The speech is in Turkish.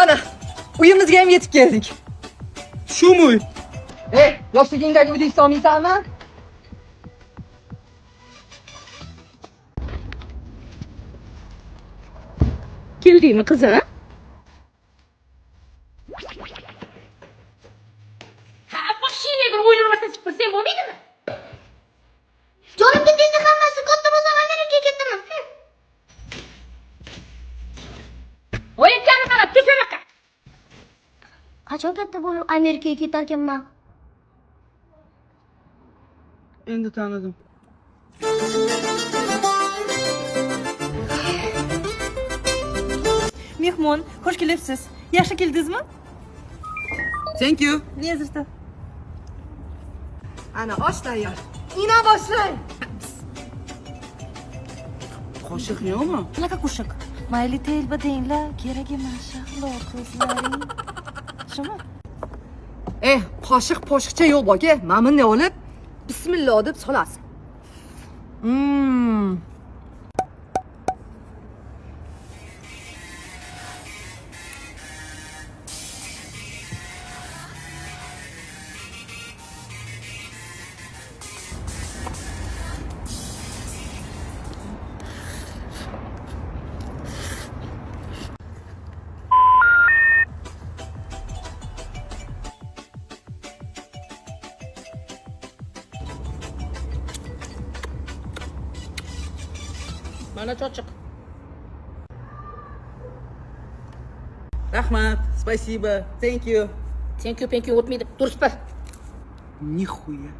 Mana, uyimizga ham yetib keldik. Shumi? Yoshligingdagi uyda solmaysanmi? Keldingmi qizim? Ha, mashinaga o'ynamasa chiqib sen bo'lmaydimi? Jonim ketdi hammasi katta bo'lsa Amerikaga ketaman. O'yinchani mana tushiraqa. Qachon katta bo'lib Amerikaga ketarkanman? Endi tanidim. Mehmon, xush kelibsiz. Yaxshi keldingizmi? Thank you. Nezirda. Ana osh tayyor. Ina boshlang. Qoshiq yo'qmi? Qanaqa qo'shiq? Mayli telba denglar, kerak emas shahlo ko'zlaring. Shumi? Qoshiq poshiqcha yo'q boka. Mana bunday olib, bismillah deb solasiz. Mana chochiq. Rahmat, spasibo, thank you. Sen ko'pinki o'tmaydi. Turishpa. Nixuya.